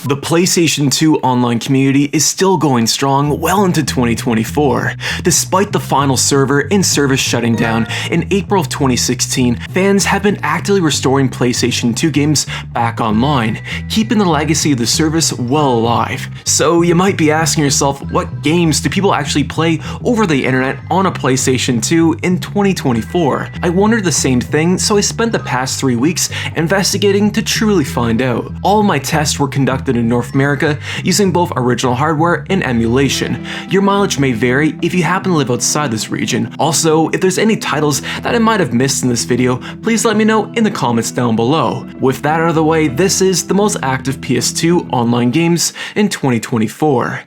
The PlayStation 2 online community is still going strong well into 2024. Despite the final server and service shutting down in April of 2016, fans have been actively restoring PlayStation 2 games back online, keeping the legacy of the service well alive. So you might be asking yourself, what games do people actually play over the internet on a PlayStation 2 in 2024? I wondered the same thing, so I spent the past 3 weeks investigating to truly find out. All of my tests were conducted in North America using both original hardware and emulation. Your mileage may vary if you happen to live outside this region. Also, if there's any titles that I might have missed in this video, please let me know in the comments down below. With that out of the way, this is the most active PS2 online games in 2024.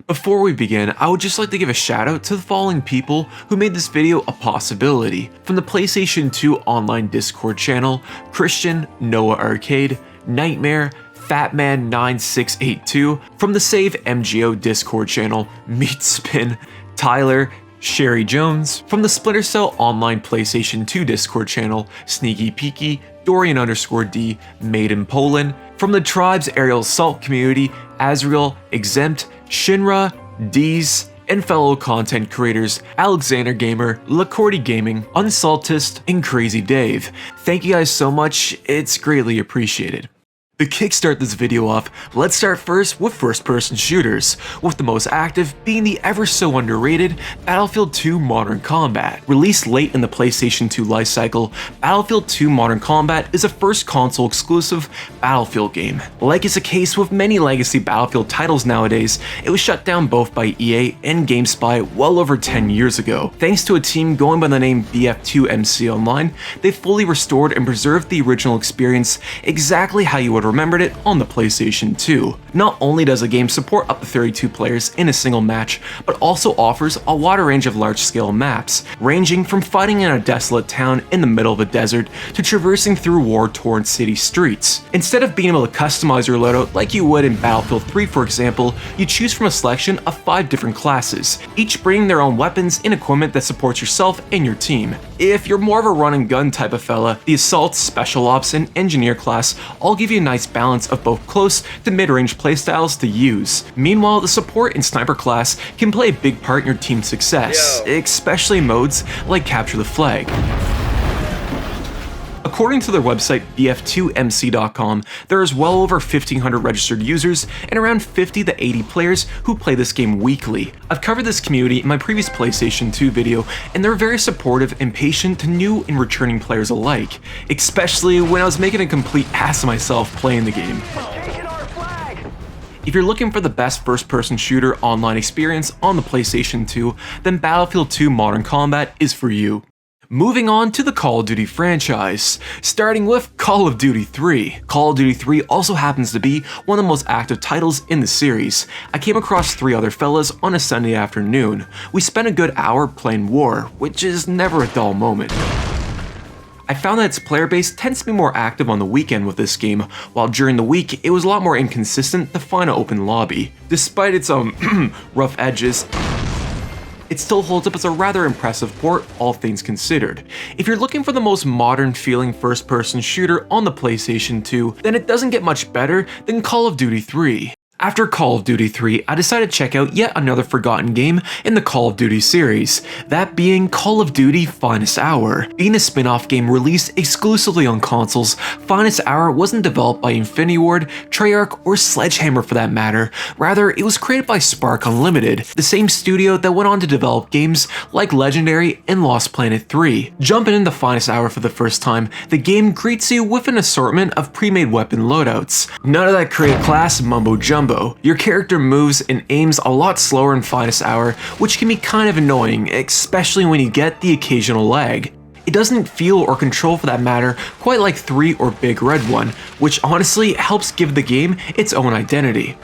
Before we begin, I would just like to give a shout out to the following people who made this video a possibility. From the PlayStation 2 online Discord channel, Christian, Noah Arcade, Nightmare, Fatman9682, from the Save MGO Discord channel, Meat Spin, Tyler, Sherry Jones, from the Splinter Cell online PlayStation 2 Discord channel, Sneaky Peaky, Dorian_D, Made in Poland, from the Tribe's Aerial Assault community, Azriel, Exempt, Shinra, Deez, and fellow content creators Alexander Gamer, Lacordy Gaming, Unsaltist, and Crazy Dave. Thank you guys so much, it's greatly appreciated. To kickstart this video off, let's start first with first-person shooters, with the most active being the ever so underrated Battlefield 2 Modern Combat. Released late in the PlayStation 2 lifecycle, Battlefield 2 Modern Combat is a first console exclusive Battlefield game. Like is the case with many legacy Battlefield titles nowadays, it was shut down both by EA and GameSpy well over 10 years ago. Thanks to a team going by the name BF2MC Online, they fully restored and preserved the original experience exactly how you would remembered it on the PlayStation 2. Not only does the game support up to 32 players in a single match, but also offers a wider range of large-scale maps, ranging from fighting in a desolate town in the middle of a desert to traversing through war-torn city streets. Instead of being able to customize your loadout like you would in Battlefield 3 for example, you choose from a selection of 5 different classes, each bringing their own weapons and equipment that supports yourself and your team. If you're more of a run and gun type of fella, the Assault, Special Ops, and Engineer class all give you a nice balance of both close to mid-range playstyles to use. Meanwhile, the Support and Sniper class can play a big part in your team's success, especially in modes like Capture the Flag. According to their website bf2mc.com, there is well over 1,500 registered users and around 50 to 80 players who play this game weekly. I've covered this community in my previous PlayStation 2 video, and they're very supportive and patient to new and returning players alike, especially when I was making a complete ass of myself playing the game. If you're looking for the best first-person shooter online experience on the PlayStation 2, then Battlefield 2 Modern Combat is for you. Moving on to the Call of Duty franchise, starting with Call of Duty 3. Call of Duty 3 also happens to be one of the most active titles in the series. I came across 3 other fellas on a Sunday afternoon. We spent a good hour playing War, which is never a dull moment. I found that its player base tends to be more active on the weekend with this game, while during the week it was a lot more inconsistent to find an open lobby. Despite its rough edges, it still holds up as a rather impressive port, all things considered. If you're looking for the most modern feeling first-person shooter on the PlayStation 2, then it doesn't get much better than Call of Duty 3. After Call of Duty 3, I decided to check out yet another forgotten game in the Call of Duty series, that being Call of Duty Finest Hour. Being a spin-off game released exclusively on consoles, Finest Hour wasn't developed by Infinity Ward, Treyarch, or Sledgehammer for that matter. Rather, it was created by Spark Unlimited, the same studio that went on to develop games like Legendary and Lost Planet 3. Jumping into Finest Hour for the first time, the game greets you with an assortment of pre-made weapon loadouts. None of that create class mumbo jumbo. Your character moves and aims a lot slower in Finest Hour, which can be kind of annoying, especially when you get the occasional lag. It doesn't feel or control for that matter quite like 3 or Big Red 1, which honestly helps give the game its own identity.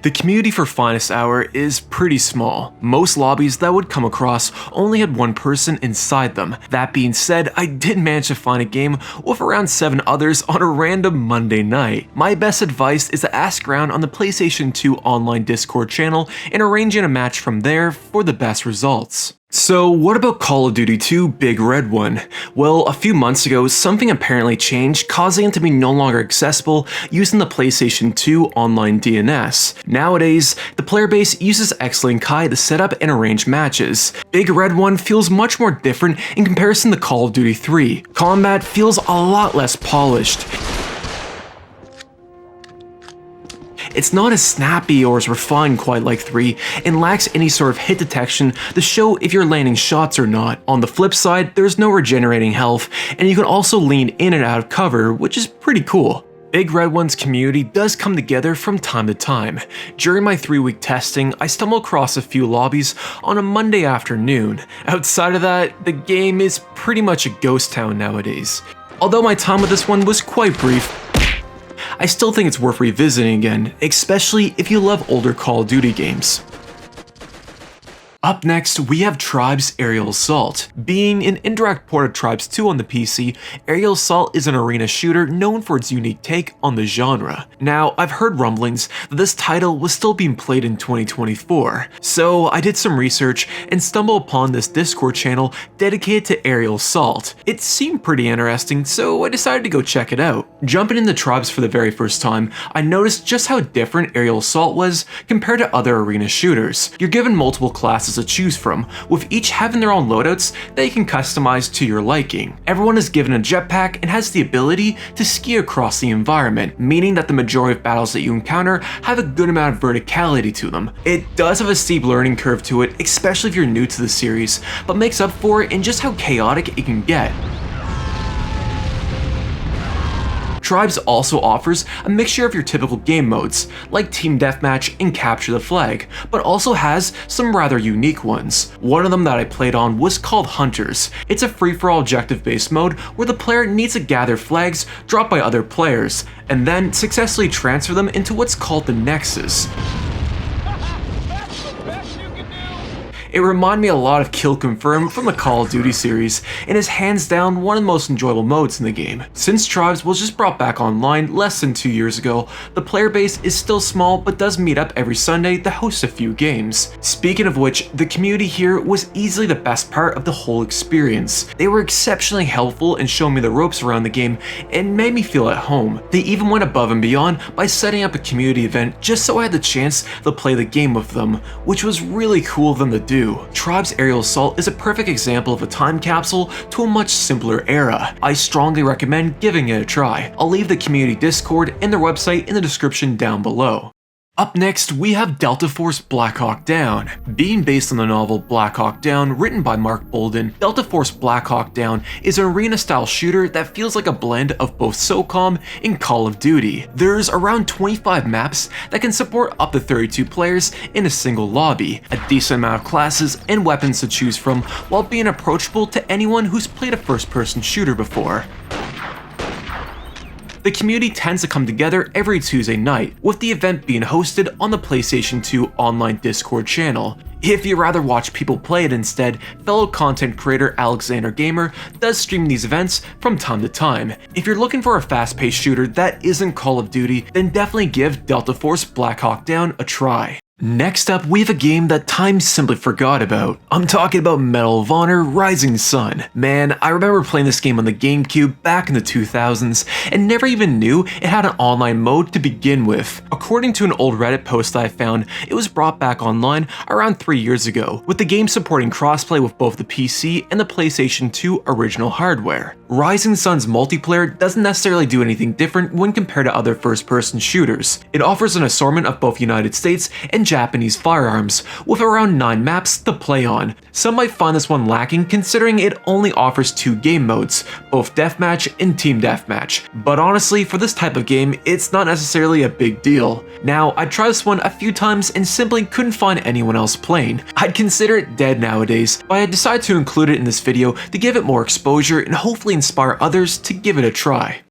The community for Finest Hour is pretty small. Most lobbies that I would come across only had 1 person inside them. That being said, I did manage to find a game with around 7 others on a random Monday night. My best advice is to ask around on the PlayStation 2 online Discord channel and arranging a match from there for the best results. So what about Call of Duty 2 Big Red One? Well, a few months ago, something apparently changed, causing it to be no longer accessible using the PlayStation 2 Online DNS. Nowadays, the player base uses X-Link Kai to set up and arrange matches. Big Red One feels much more different in comparison to Call of Duty 3. Combat feels a lot less polished. It's not as snappy or as refined quite like 3, and lacks any sort of hit detection to show if you're landing shots or not. On the flip side, there's no regenerating health, and you can also lean in and out of cover, which is pretty cool. Big Red One's community does come together from time to time. During my 3-week testing, I stumbled across a few lobbies on a Monday afternoon. Outside of that, the game is pretty much a ghost town nowadays. Although my time with this one was quite brief, I still think it's worth revisiting again, especially if you love older Call of Duty games. Up next, we have Tribes Aerial Assault. Being an indirect port of Tribes 2 on the PC, Aerial Assault is an arena shooter known for its unique take on the genre. Now, I've heard rumblings that this title was still being played in 2024, so I did some research and stumbled upon this Discord channel dedicated to Aerial Assault. It seemed pretty interesting, so I decided to go check it out. Jumping into Tribes for the very first time, I noticed just how different Aerial Assault was compared to other arena shooters. You're given multiple classes to choose from, with each having their own loadouts that you can customize to your liking. Everyone is given a jetpack and has the ability to ski across the environment, meaning that the majority of battles that you encounter have a good amount of verticality to them. It does have a steep learning curve to it, especially if you're new to the series, but makes up for it in just how chaotic it can get. Tribes also offers a mixture of your typical game modes, like Team Deathmatch and Capture the Flag, but also has some rather unique ones. One of them that I played on was called Hunters. It's a free-for-all objective-based mode where the player needs to gather flags dropped by other players, and then successfully transfer them into what's called the Nexus. It reminded me a lot of Kill Confirmed from the Call of Duty series, and is hands down one of the most enjoyable modes in the game. Since Tribes was just brought back online less than 2 years ago, the player base is still small but does meet up every Sunday to host a few games. Speaking of which, the community here was easily the best part of the whole experience. They were exceptionally helpful in showing me the ropes around the game and made me feel at home. They even went above and beyond by setting up a community event just so I had the chance to play the game with them, which was really cool of them to do. Tribes Aerial Assault is a perfect example of a time capsule to a much simpler era. I strongly recommend giving it a try. I'll leave the community Discord and their website in the description down below. Up next, we have Delta Force Black Hawk Down. Being based on the novel Black Hawk Down, written by Mark Bolden, Delta Force Black Hawk Down is an arena-style shooter that feels like a blend of both SOCOM and Call of Duty. There's around 25 maps that can support up to 32 players in a single lobby, a decent amount of classes and weapons to choose from, while being approachable to anyone who's played a first-person shooter before. The community tends to come together every Tuesday night, with the event being hosted on the PlayStation 2 Online Discord channel. If you'd rather watch people play it instead, fellow content creator Alexander Gamer does stream these events from time to time. If you're looking for a fast-paced shooter that isn't Call of Duty, then definitely give Delta Force Black Hawk Down a try. Next up, we have a game that time simply forgot about. I'm talking about Medal of Honor Rising Sun. Man, I remember playing this game on the GameCube back in the 2000s and never even knew it had an online mode to begin with. According to an old Reddit post that I found, it was brought back online around 3 years ago, with the game supporting crossplay with both the PC and the PlayStation 2 original hardware. Rising Sun's multiplayer doesn't necessarily do anything different when compared to other first-person shooters. It offers an assortment of both United States and Japanese firearms, with around 9 maps to play on. Some might find this one lacking considering it only offers 2 game modes, both Deathmatch and Team Deathmatch, but honestly for this type of game it's not necessarily a big deal. Now, I tried this one a few times and simply couldn't find anyone else playing. I'd consider it dead nowadays, but I decided to include it in this video to give it more exposure and hopefully inspire others to give it a try.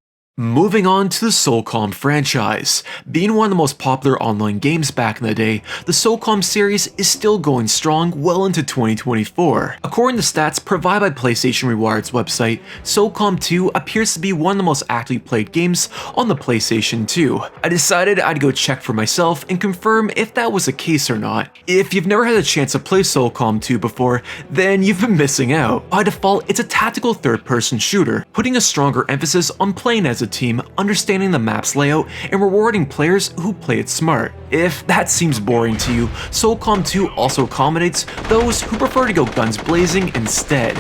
Moving on to the SOCOM franchise. Being one of the most popular online games back in the day, the SOCOM series is still going strong well into 2024. According to stats provided by PlayStation Rewired's website, SOCOM 2 appears to be one of the most actively played games on the PlayStation 2. I decided I'd go check for myself and confirm if that was the case or not. If you've never had a chance to play SOCOM 2 before, then you've been missing out. By default, it's a tactical third-person shooter, putting a stronger emphasis on playing as a team, understanding the map's layout, and rewarding players who play it smart. If that seems boring to you, SOCOM 2 also accommodates those who prefer to go guns blazing instead.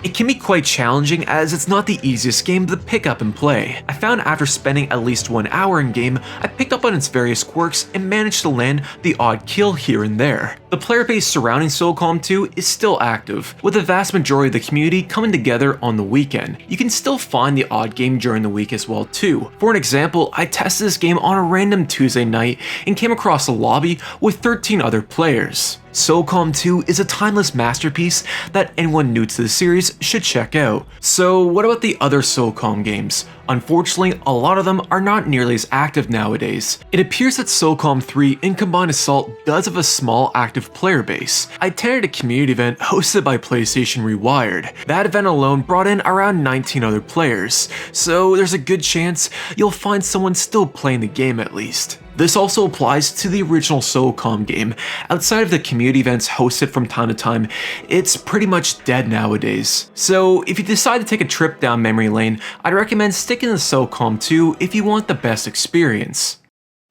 It can be quite challenging as it's not the easiest game to pick up and play. I found after spending at least 1 hour in game, I picked up on its various quirks and managed to land the odd kill here and there. The player base surrounding SOCOM 2 is still active, with the vast majority of the community coming together on the weekend. You can still find the odd game during the week as well too. For an example, I tested this game on a random Tuesday night and came across a lobby with 13 other players. SOCOM 2 is a timeless masterpiece that anyone new to the series should check out. So what about the other SOCOM games? Unfortunately, a lot of them are not nearly as active nowadays. It appears that SOCOM 3 and Combined Assault does have a small active player base. I attended a community event hosted by PlayStation Rewired. That event alone brought in around 19 other players, so there's a good chance you'll find someone still playing the game at least. This also applies to the original SOCOM game. Outside of the community events hosted from time to time, it's pretty much dead nowadays. So if you decide to take a trip down memory lane, I'd recommend sticking to SOCOM 2 if you want the best experience.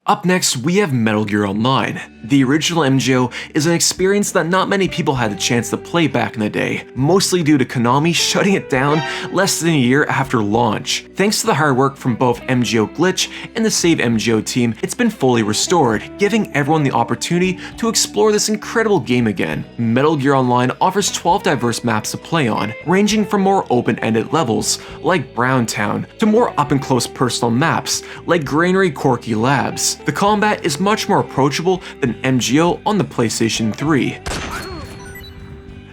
Up next, we have Metal Gear Online. The original MGO is an experience that not many people had the chance to play back in the day, mostly due to Konami shutting it down less than a year after launch. Thanks to the hard work from both MGO Glitch and the Save MGO team, it's been fully restored, giving everyone the opportunity to explore this incredible game again. Metal Gear Online offers 12 diverse maps to play on, ranging from more open-ended levels, like Browntown, to more up-and-close personal maps, like Granary Corky Labs. The combat is much more approachable than MGO on the PlayStation 3.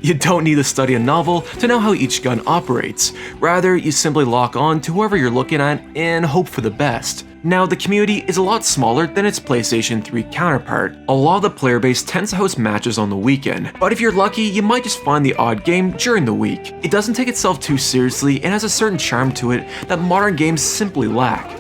You don't need to study a novel to know how each gun operates. Rather, you simply lock on to whoever you're looking at and hope for the best. Now, the community is a lot smaller than its PlayStation 3 counterpart. A lot of the player base tends to host matches on the weekend, but if you're lucky, you might just find the odd game during the week. It doesn't take itself too seriously and has a certain charm to it that modern games simply lack.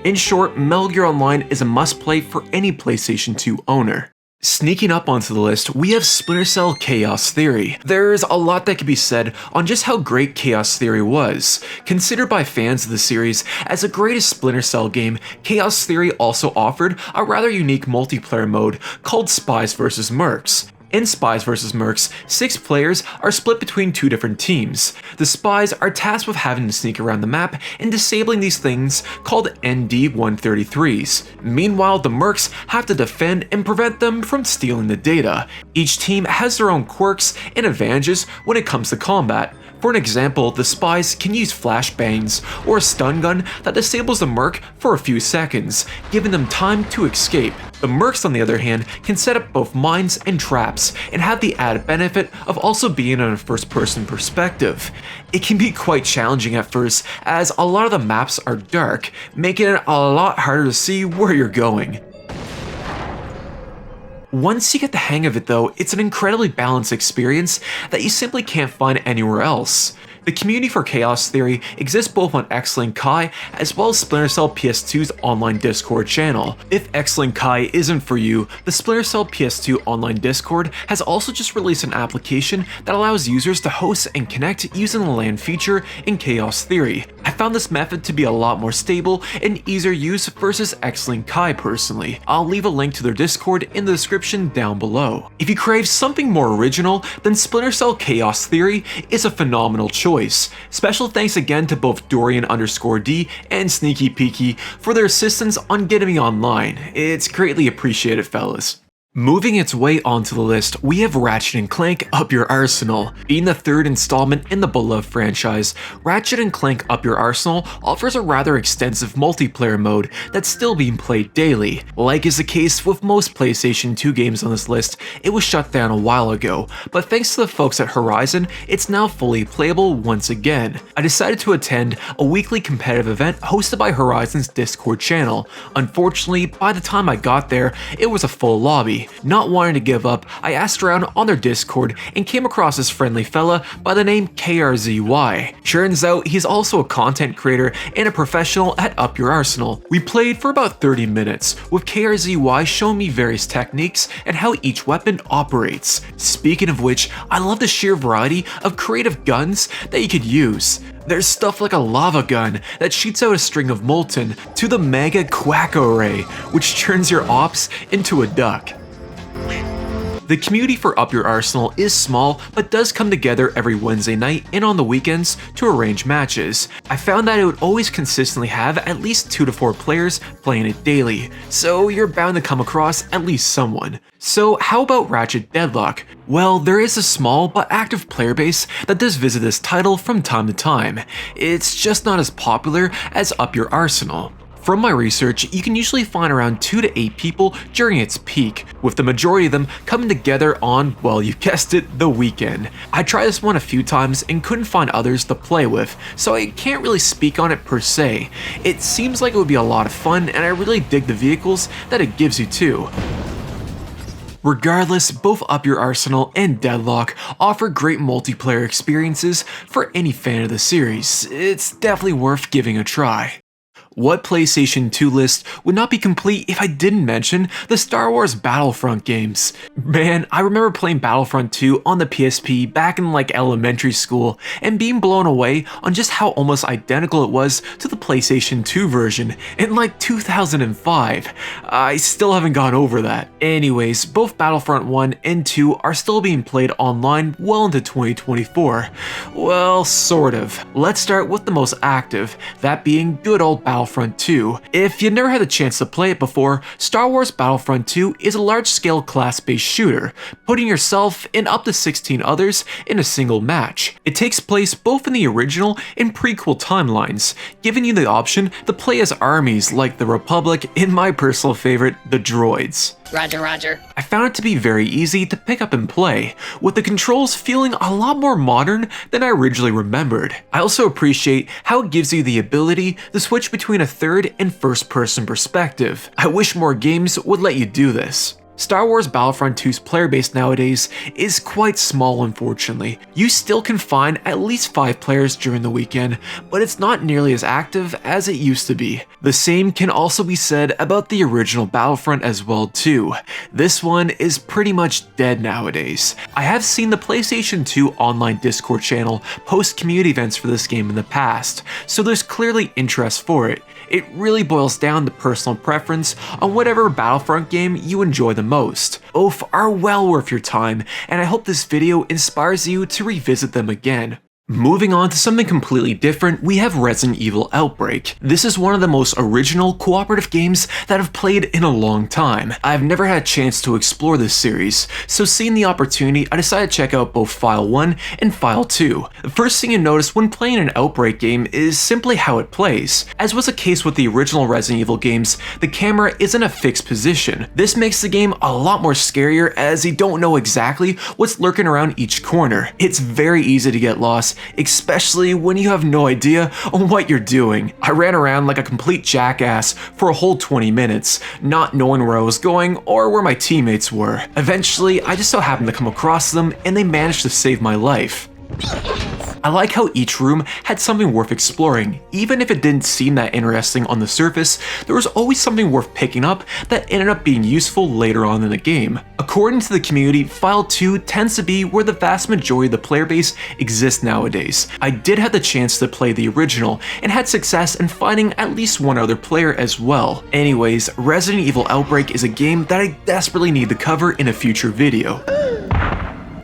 In short, Metal Gear Online is a must-play for any PlayStation 2 owner. Sneaking up onto the list, we have Splinter Cell Chaos Theory. There's a lot that could be said on just how great Chaos Theory was. Considered by fans of the series as the greatest Splinter Cell game, Chaos Theory also offered a rather unique multiplayer mode called Spies vs. Mercs. In Spies vs. Mercs, 6 players are split between 2 different teams. The Spies are tasked with having to sneak around the map and disabling these things called ND-133s. Meanwhile, the Mercs have to defend and prevent them from stealing the data. Each team has their own quirks and advantages when it comes to combat. For an example, the Spies can use flashbangs or a stun gun that disables the Merc for a few seconds, giving them time to escape. The Mercs, on the other hand, can set up both mines and traps, and have the added benefit of also being on a first-person perspective. It can be quite challenging at first, as a lot of the maps are dark, making it a lot harder to see where you're going. Once you get the hang of it though, it's an incredibly balanced experience that you simply can't find anywhere else. The community for Chaos Theory exists both on X-Link Kai as well as Splinter Cell PS2's online Discord channel. If X-Link Kai isn't for you, the Splinter Cell PS2 online Discord has also just released an application that allows users to host and connect using the LAN feature in Chaos Theory. I found this method to be a lot more stable and easier use versus X-Link Kai personally. I'll leave a link to their Discord in the description down below. If you crave something more original, then Splinter Cell Chaos Theory is a phenomenal choice. Special thanks again to both Dorian_D and Sneaky Peeky for their assistance on getting me online. It's greatly appreciated, fellas. Moving its way onto the list, we have Ratchet & Clank Up Your Arsenal. Being the third installment in the beloved franchise, Ratchet & Clank Up Your Arsenal offers a rather extensive multiplayer mode that's still being played daily. Like is the case with most PlayStation 2 games on this list, it was shut down a while ago, but thanks to the folks at Horizon, it's now fully playable once again. I decided to attend a weekly competitive event hosted by Horizon's Discord channel. Unfortunately, by the time I got there, it was a full lobby. Not wanting to give up, I asked around on their Discord and came across this friendly fella by the name KRZY. Turns out he's also a content creator and a professional at Up Your Arsenal. We played for about 30 minutes, with KRZY showing me various techniques and how each weapon operates. Speaking of which, I love the sheer variety of creative guns that you could use. There's stuff like a lava gun that shoots out a string of molten, to the mega Quacko Ray, which turns your ops into a duck. The community for Up Your Arsenal is small, but does come together every Wednesday night and on the weekends to arrange matches. I found that it would always consistently have at least 2 to 4 players playing it daily, so you're bound to come across at least someone. So how about Ratchet Deadlocked? Well, there is a small but active player base that does visit this title from time to time. It's just not as popular as Up Your Arsenal. From my research, you can usually find around 2 to 8 people during its peak, with the majority of them coming together on, well, you guessed it, the weekend. I tried this one a few times and couldn't find others to play with, so I can't really speak on it per se. It seems like it would be a lot of fun, and I really dig the vehicles that it gives you too. Regardless, both Up Your Arsenal and Deadlocked offer great multiplayer experiences for any fan of the series. It's definitely worth giving a try. What PlayStation 2 list would not be complete if I didn't mention the Star Wars Battlefront games? Man, I remember playing Battlefront 2 on the PSP back in like elementary school and being blown away on just how almost identical it was to the PlayStation 2 version in like 2005. I still haven't gone over that. Anyways, both Battlefront 1 and 2 are still being played online well into 2024. Well, sort of. Let's start with the most active, that being good old Battlefront 2. If you never had the chance to play it before, Star Wars Battlefront 2 is a large-scale class-based shooter, putting yourself and up to 16 others in a single match. It takes place both in the original and prequel timelines, giving you the option to play as armies like the Republic and my personal favorite, the droids. Roger, roger. I found it to be very easy to pick up and play, with the controls feeling a lot more modern than I originally remembered. I also appreciate how it gives you the ability to switch between a third and first person perspective. I wish more games would let you do this. Star Wars Battlefront 2's player base nowadays is quite small, unfortunately. You still can find at least 5 players during the weekend, but it's not nearly as active as it used to be. The same can also be said about the original Battlefront as well too. This one is pretty much dead nowadays. I have seen the PlayStation 2 Online Discord channel post community events for this game in the past, so there's clearly interest for it. It really boils down to personal preference on whatever Battlefront game you enjoy the most. Both are well worth your time, and I hope this video inspires you to revisit them again. Moving on to something completely different, we have Resident Evil Outbreak. This is one of the most original cooperative games that I've played in a long time. I've never had a chance to explore this series, so seeing the opportunity, I decided to check out both File 1 and File 2. The first thing you notice when playing an Outbreak game is simply how it plays. As was the case with the original Resident Evil games, the camera is in a fixed position. This makes the game a lot more scarier as you don't know exactly what's lurking around each corner. It's very easy to get lost, especially when you have no idea on what you're doing. I ran around like a complete jackass for a whole 20 minutes, not knowing where I was going or where my teammates were. Eventually, I just so happened to come across them and they managed to save my life. I like how each room had something worth exploring. Even if it didn't seem that interesting on the surface, there was always something worth picking up that ended up being useful later on in the game. According to the community, File 2 tends to be where the vast majority of the player base exists nowadays. I did have the chance to play the original and had success in finding at least one other player as well. Anyways, Resident Evil Outbreak is a game that I desperately need to cover in a future video.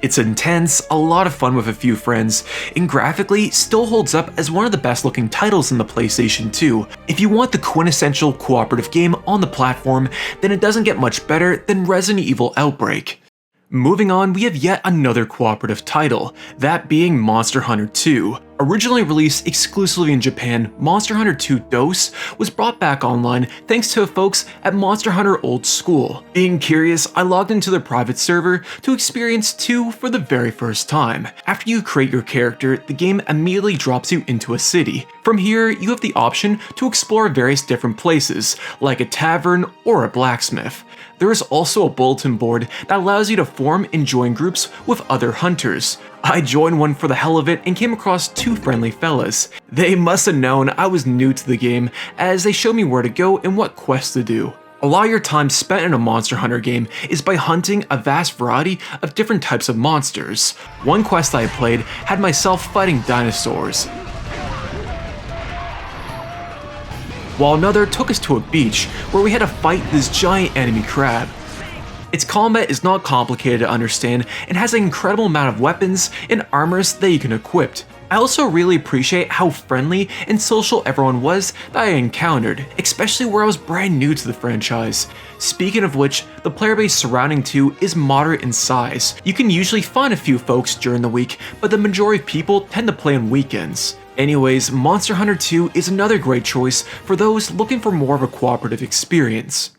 It's intense, a lot of fun with a few friends, and graphically still holds up as one of the best looking titles in the PlayStation 2. If you want the quintessential cooperative game on the platform, then it doesn't get much better than Resident Evil Outbreak. Moving on, we have yet another cooperative title, that being Monster Hunter 2. Originally released exclusively in Japan, Monster Hunter 2 DOS was brought back online thanks to folks at Monster Hunter Old School. Being curious, I logged into their private server to experience 2 for the very first time. After you create your character, the game immediately drops you into a city. From here, you have the option to explore various different places, like a tavern or a blacksmith. There is also a bulletin board that allows you to form and join groups with other hunters. I joined one for the hell of it and came across 2 friendly fellas. They must have known I was new to the game, as they showed me where to go and what quests to do. A lot of your time spent in a Monster Hunter game is by hunting a vast variety of different types of monsters. One quest I played had myself fighting dinosaurs, while another took us to a beach where we had to fight this giant enemy crab. Its combat is not complicated to understand and has an incredible amount of weapons and armors that you can equip. I also really appreciate how friendly and social everyone was that I encountered, especially where I was brand new to the franchise. Speaking of which, the player base surrounding 2 is moderate in size. You can usually find a few folks during the week, but the majority of people tend to play on weekends. Anyways, Monster Hunter 2 is another great choice for those looking for more of a cooperative experience.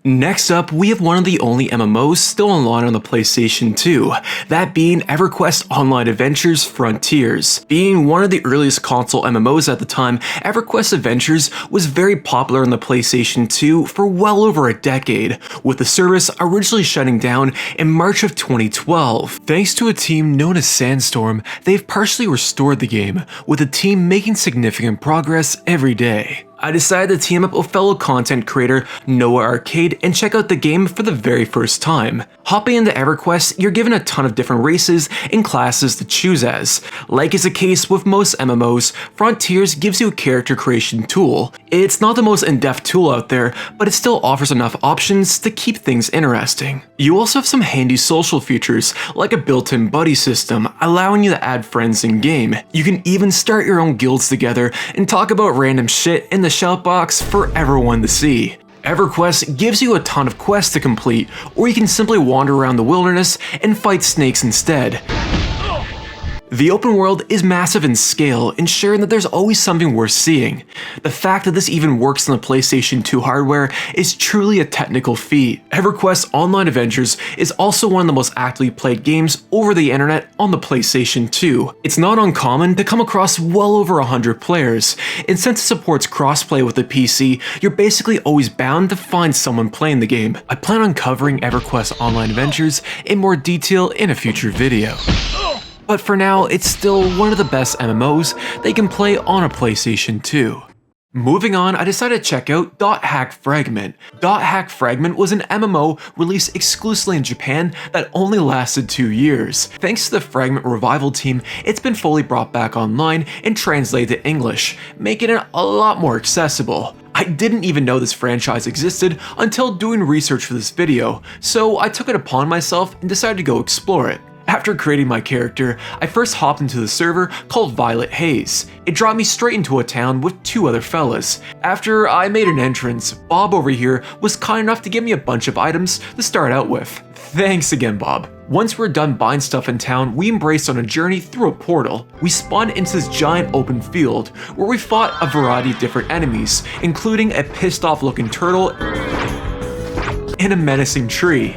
Next up, we have one of the only MMOs still online on the PlayStation 2, that being Everquest Online Adventures Frontiers. Being one of the earliest console MMOs at the time, Everquest Adventures was very popular on the PlayStation 2 for well over a decade, with the service originally shutting down in March of 2012. Thanks to a team known as Sandstorm, they've partially restored the game, with the team making significant progress every day. I decided to team up with fellow content creator Noah Arcade and check out the game for the very first time. Hopping into EverQuest, you're given a ton of different races and classes to choose as. Like is the case with most MMOs, Frontiers gives you a character creation tool. It's not the most in-depth tool out there, but it still offers enough options to keep things interesting. You also have some handy social features, like a built-in buddy system, allowing you to add friends in-game. You can even start your own guilds together and talk about random shit in the shout box for everyone to see. EverQuest gives you a ton of quests to complete, or you can simply wander around the wilderness and fight snakes instead. The open world is massive in scale, ensuring that there's always something worth seeing. The fact that this even works on the PlayStation 2 hardware is truly a technical feat. EverQuest Online Adventures is also one of the most actively played games over the internet on the PlayStation 2. It's not uncommon to come across well over 100 players, and since it supports crossplay with the PC, you're basically always bound to find someone playing the game. I plan on covering EverQuest Online Adventures in more detail in a future video. But for now, it's still one of the best MMOs that you can play on a PlayStation 2. Moving on, I decided to check out .hack Fragment. .hack Fragment was an MMO released exclusively in Japan that only lasted 2 years. Thanks to the Fragment revival team, it's been fully brought back online and translated to English, making it a lot more accessible. I didn't even know this franchise existed until doing research for this video, so I took it upon myself and decided to go explore it. After creating my character, I first hopped into the server called Violet Haze. It dropped me straight into a town with 2 other fellas. After I made an entrance, Bob over here was kind enough to give me a bunch of items to start out with. Thanks again, Bob. Once we're done buying stuff in town, we embraced on a journey through a portal. We spawned into this giant open field where we fought a variety of different enemies, including a pissed off looking turtle and a menacing tree.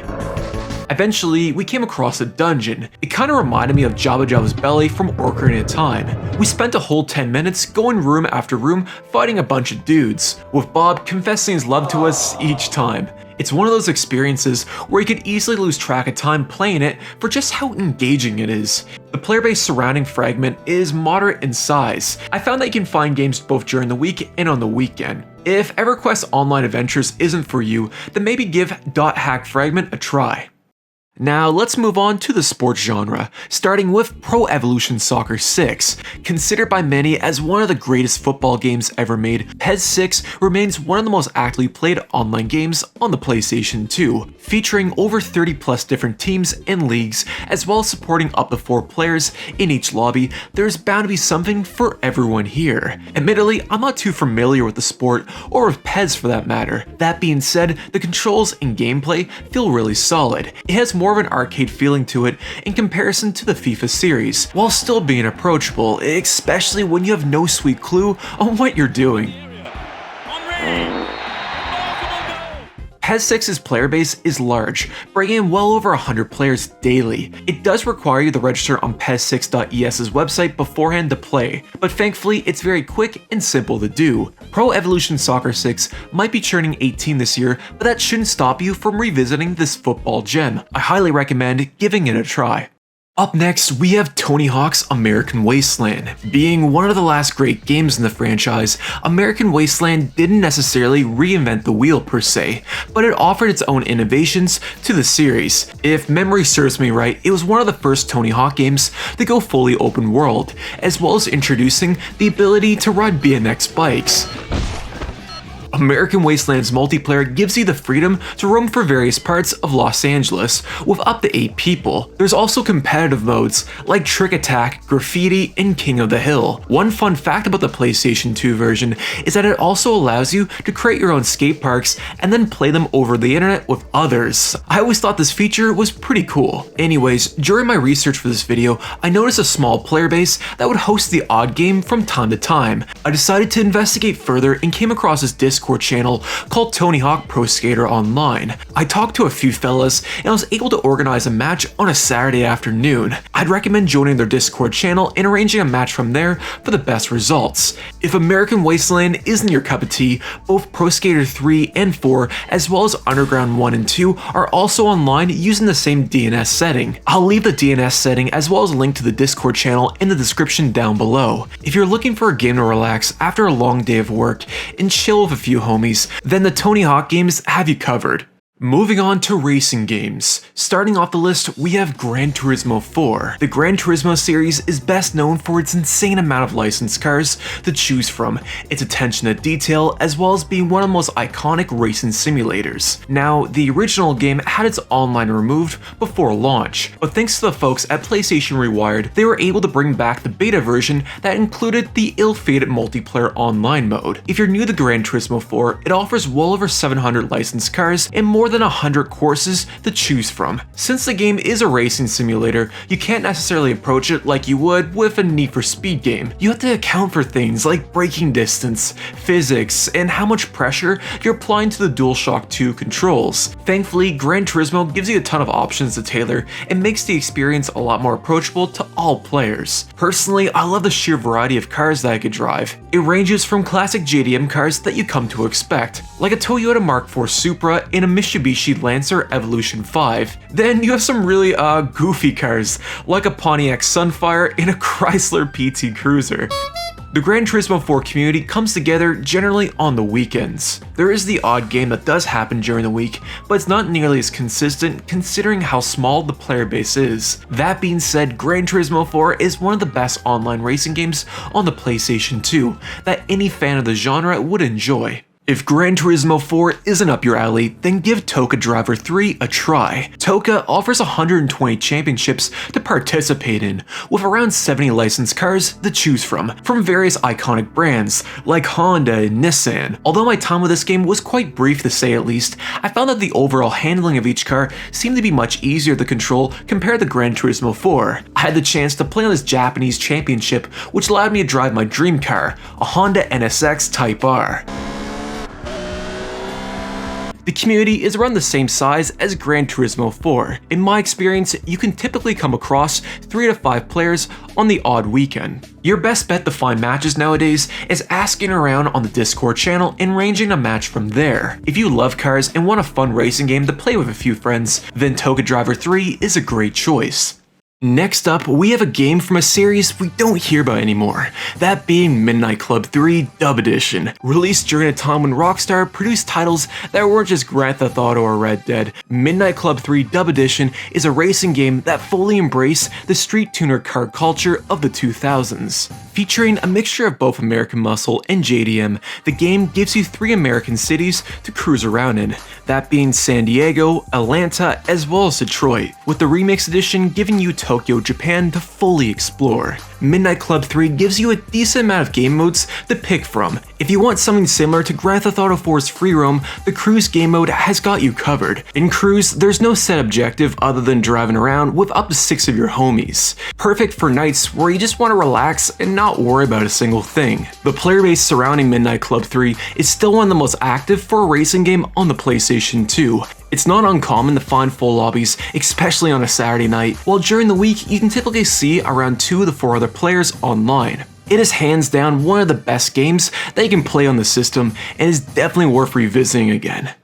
Eventually, we came across a dungeon. It kinda reminded me of Jabba Jabba's belly from Ocarina of Time. We spent a whole 10 minutes going room after room fighting a bunch of dudes, with Bob confessing his love to us each time. It's one of those experiences where you could easily lose track of time playing it for just how engaging it is. The player base surrounding Fragment is moderate in size. I found that you can find games both during the week and on the weekend. If EverQuest Online Adventures isn't for you, then maybe give .hack Fragment a try. Now let's move on to the sports genre, starting with Pro Evolution Soccer 6. Considered by many as one of the greatest football games ever made, PES 6 remains one of the most actively played online games on the PlayStation 2, featuring over 30 plus different teams and leagues, as well as supporting up to 4 players in each lobby. There's bound to be something for everyone here. Admittedly, I'm not too familiar with the sport, or with PES for that matter. That being said, the controls and gameplay feel really solid. It has more of an arcade feeling to it in comparison to the FIFA series, while still being approachable, especially when you have no sweet clue on what you're doing. PES 6's player base is large, bringing in well over 100 players daily. It does require you to register on PES6.ES's website beforehand to play, but thankfully it's very quick and simple to do. Pro Evolution Soccer 6 might be turning 18 this year, but that shouldn't stop you from revisiting this football gem. I highly recommend giving it a try. Up next, we have Tony Hawk's American Wasteland. Being one of the last great games in the franchise, American Wasteland didn't necessarily reinvent the wheel per se, but it offered its own innovations to the series. If memory serves me right, it was one of the first Tony Hawk games to go fully open world, as well as introducing the ability to ride BMX bikes. American Wasteland's multiplayer gives you the freedom to roam for various parts of Los Angeles with up to 8 people. There's also competitive modes like Trick Attack, Graffiti, and King of the Hill. One fun fact about the PlayStation 2 version is that it also allows you to create your own skate parks and then play them over the internet with others. I always thought this feature was pretty cool. Anyways, during my research for this video, I noticed a small player base that would host the odd game from time to time. I decided to investigate further and came across this Discord channel called Tony Hawk Pro Skater Online. I talked to a few fellas and I was able to organize a match on a Saturday afternoon. I'd recommend joining their Discord channel and arranging a match from there for the best results. If American Wasteland isn't your cup of tea, both Pro Skater 3 and 4 as well as Underground 1 and 2 are also online using the same DNS setting. I'll leave the DNS setting as well as a link to the Discord channel in the description down below. If you're looking for a game to relax after a long day of work and chill with a few homies, then the Tony Hawk games have you covered. Moving on to racing games. Starting off the list, we have Gran Turismo 4. The Gran Turismo series is best known for its insane amount of licensed cars to choose from, its attention to detail, as well as being one of the most iconic racing simulators. Now, the original game had its online removed before launch, but thanks to the folks at PlayStation Rewired, they were able to bring back the beta version that included the ill-fated multiplayer online mode. If you're new to Gran Turismo 4, it offers well over 700 licensed cars and more than 100 courses to choose from. Since the game is a racing simulator, you can't necessarily approach it like you would with a Need for Speed game. You have to account for things like braking distance, physics, and how much pressure you're applying to the DualShock 2 controls. Thankfully, Gran Turismo gives you a ton of options to tailor and makes the experience a lot more approachable to all players. Personally, I love the sheer variety of cars that I could drive. It ranges from classic JDM cars that you come to expect, like a Toyota Mark IV Supra and a Mitsubishi Lancer Evolution 5. Then you have some really goofy cars, like a Pontiac Sunfire and a Chrysler PT Cruiser. The Gran Turismo 4 community comes together generally on the weekends. There is the odd game that does happen during the week, but it's not nearly as consistent considering how small the player base is. That being said, Gran Turismo 4 is one of the best online racing games on the PlayStation 2 that any fan of the genre would enjoy. If Gran Turismo 4 isn't up your alley, then give Toca Driver 3 a try. Toca offers 120 championships to participate in, with around 70 licensed cars to choose from various iconic brands like Honda and Nissan. Although my time with this game was quite brief to say at least, I found that the overall handling of each car seemed to be much easier to control compared to Gran Turismo 4. I had the chance to play on this Japanese championship, which allowed me to drive my dream car, a Honda NSX Type R. The community is around the same size as Gran Turismo 4. In my experience, you can typically come across 3 to 5 players on the odd weekend. Your best bet to find matches nowadays is asking around on the Discord channel and arranging a match from there. If you love cars and want a fun racing game to play with a few friends, then Toca Driver 3 is a great choice. Next up, we have a game from a series we don't hear about anymore, that being Midnight Club 3 Dub Edition. Released during a time when Rockstar produced titles that weren't just Grand Theft Auto or Red Dead, Midnight Club 3 Dub Edition is a racing game that fully embraced the street tuner car culture of the 2000s. Featuring a mixture of both American Muscle and JDM, the game gives you 3 American cities to cruise around in, that being San Diego, Atlanta, as well as Detroit, with the Remix Edition giving you Tokyo, Japan to fully explore. Midnight Club 3 gives you a decent amount of game modes to pick from. If you want something similar to Grand Theft Auto 4's Free Roam, the Cruise game mode has got you covered. In Cruise, there's no set objective other than driving around with up to 6 of your homies. Perfect for nights where you just want to relax and not worry about a single thing. The player base surrounding Midnight Club 3 is still one of the most active for a racing game on the PlayStation 2. It's not uncommon to find full lobbies, especially on a Saturday night, while during the week you can typically see around 2 to 4 other players online. It is hands down one of the best games that you can play on the system and is definitely worth revisiting again.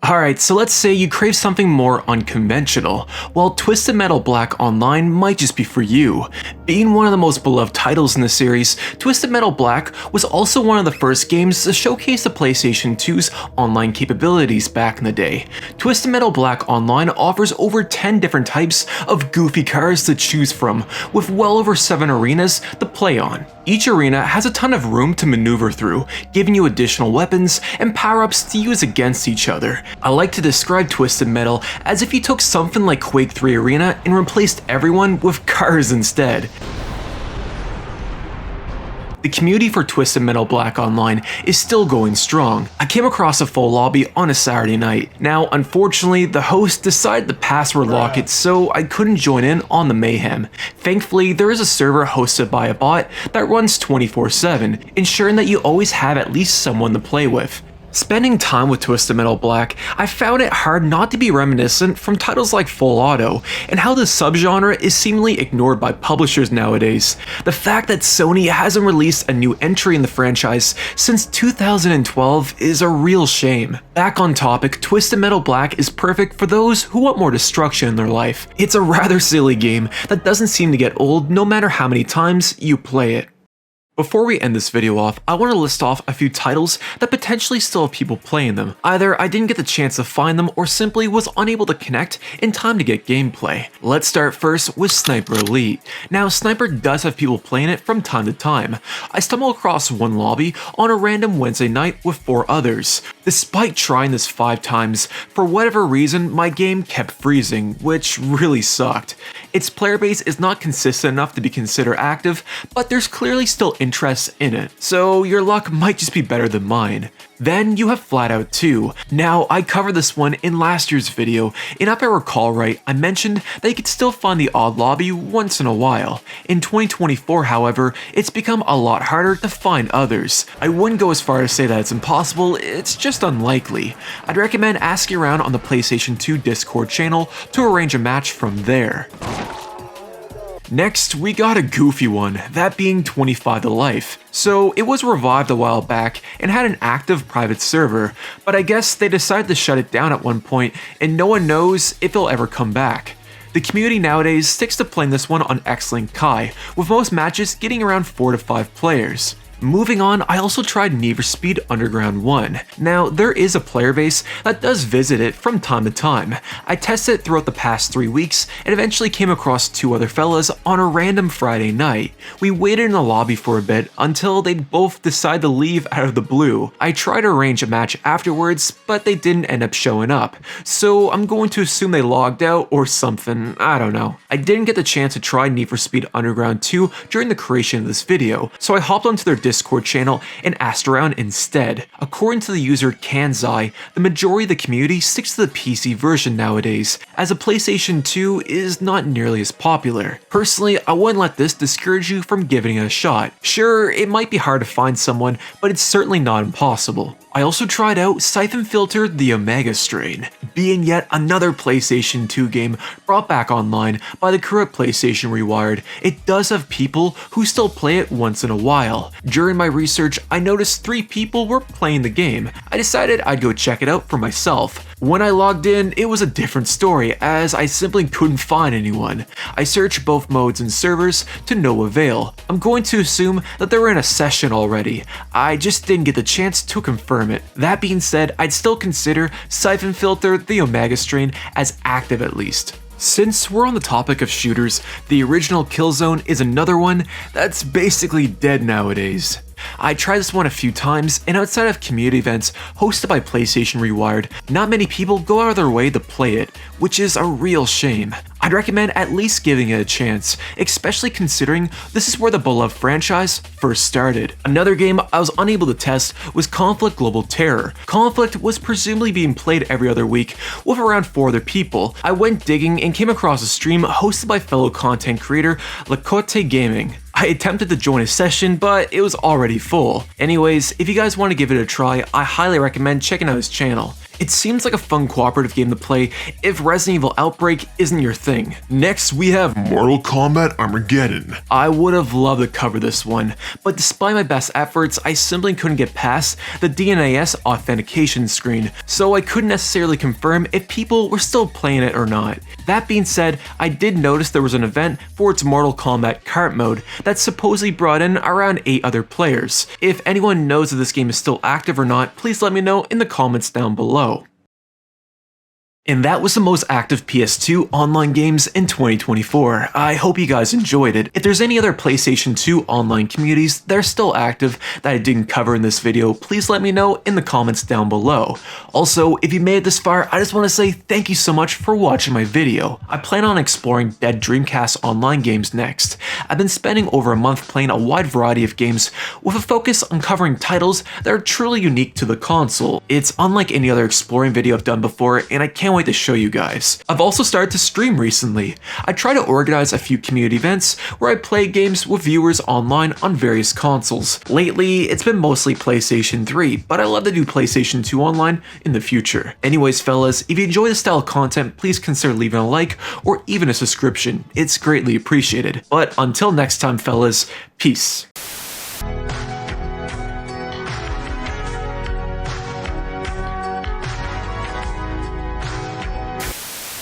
Alright, so let's say you crave something more unconventional. Well, Twisted Metal Black Online might just be for you. Being one of the most beloved titles in the series, Twisted Metal Black was also one of the first games to showcase the PlayStation 2's online capabilities back in the day. Twisted Metal Black Online offers over 10 different types of goofy cars to choose from, with well over 7 arenas to play on. Each arena has a ton of room to maneuver through, giving you additional weapons and power-ups to use against each other. I like to describe Twisted Metal as if you took something like Quake 3 Arena and replaced everyone with cars instead. The community for Twisted Metal Black Online is still going strong. I came across a full lobby on a Saturday night. Now, unfortunately, the host decided to password lock it, so I couldn't join in on the mayhem. Thankfully, there is a server hosted by a bot that runs 24/7, ensuring that you always have at least someone to play with. Spending time with Twisted Metal Black, I found it hard not to be reminiscent from titles like Full Auto, and how this subgenre is seemingly ignored by publishers nowadays. The fact that Sony hasn't released a new entry in the franchise since 2012 is a real shame. Back on topic, Twisted Metal Black is perfect for those who want more destruction in their life. It's a rather silly game that doesn't seem to get old no matter how many times you play it. Before we end this video off, I want to list off a few titles that potentially still have people playing them. Either I didn't get the chance to find them or simply was unable to connect in time to get gameplay. Let's start first with Sniper Elite. Now, Sniper does have people playing it from time to time. I stumbled across one lobby on a random Wednesday night with 4 others. Despite trying this 5 times, for whatever reason, my game kept freezing, which really sucked. Its player base is not consistent enough to be considered active, but there's clearly still interest in it, so your luck might just be better than mine. Then you have Flatout 2. Now, I covered this one in last year's video, and if I recall right, I mentioned that you could still find the odd lobby once in a while. In 2024, however, it's become a lot harder to find others. I wouldn't go as far as say that it's impossible, it's just unlikely. I'd recommend asking around on the PlayStation 2 Discord channel to arrange a match from there. Next, we got a goofy one, that being 25 to Life. So it was revived a while back and had an active private server, but I guess they decided to shut it down at one point and no one knows if it'll ever come back. The community nowadays sticks to playing this one on X-Link Kai, with most matches getting around 4 to 5 players. Moving on, I also tried Need for Speed Underground 1. Now, there is a player base that does visit it from time to time. I tested it throughout the past 3 weeks and eventually came across 2 other fellas on a random Friday night. We waited in the lobby for a bit until they both decided to leave out of the blue. I tried to arrange a match afterwards, but they didn't end up showing up. So I'm going to assume they logged out or something, I don't know. I didn't get the chance to try Need for Speed Underground 2 during the creation of this video, so I hopped onto their Discord channel and asked around instead. According to the user Kanzai, the majority of the community sticks to the PC version nowadays, as a PlayStation 2 is not nearly as popular. Personally, I wouldn't let this discourage you from giving it a shot. Sure, it might be hard to find someone, but it's certainly not impossible. I also tried out Syphon Filter the Omega Strain, being yet another PlayStation 2 game brought back online by the crew at PlayStation Rewired. It does have people who still play it once in a while. During my research, I noticed 3 people were playing the game. I decided I'd go check it out for myself. When I logged in, it was a different story, as I simply couldn't find anyone. I searched both modes and servers to no avail. I'm going to assume that they were in a session already. I just didn't get the chance to confirm it. That being said, I'd still consider Syphon Filter, the Omega strain, as active at least. Since we're on the topic of shooters, the original Killzone is another one that's basically dead nowadays. I tried this one a few times, and outside of community events hosted by PlayStation Rewired, not many people go out of their way to play it, which is a real shame. I'd recommend at least giving it a chance, especially considering this is where the beloved franchise first started. Another game I was unable to test was Conflict Global Terror. Conflict was presumably being played every other week with around 4 other people. I went digging and came across a stream hosted by fellow content creator Lacote Gaming. I attempted to join a session, but it was already full. Anyways, if you guys want to give it a try, I highly recommend checking out his channel. It seems like a fun cooperative game to play if Resident Evil Outbreak isn't your thing. Next, we have Mortal Kombat Armageddon. I would have loved to cover this one, but despite my best efforts, I simply couldn't get past the DNS authentication screen, so I couldn't necessarily confirm if people were still playing it or not. That being said, I did notice there was an event for its Mortal Kombat kart mode that supposedly brought in around 8 other players. If anyone knows if this game is still active or not, please let me know in the comments down below. And that was the most active PS2 online games in 2024. I hope you guys enjoyed it. If there's any other PlayStation 2 online communities that are still active that I didn't cover in this video, please let me know in the comments down below. Also, if you made it this far, I just want to say thank you so much for watching my video. I plan on exploring dead Dreamcast online games next. I've been spending over a month playing a wide variety of games with a focus on covering titles that are truly unique to the console. It's unlike any other exploring video I've done before, and I can't wait to show you guys. I've also started to stream recently. I try to organize a few community events where I play games with viewers online on various consoles. Lately, it's been mostly PlayStation 3, but I love to do PlayStation 2 online in the future. Anyways, fellas, if you enjoy this style of content, please consider leaving a like or even a subscription. It's greatly appreciated. But until next time, fellas, peace.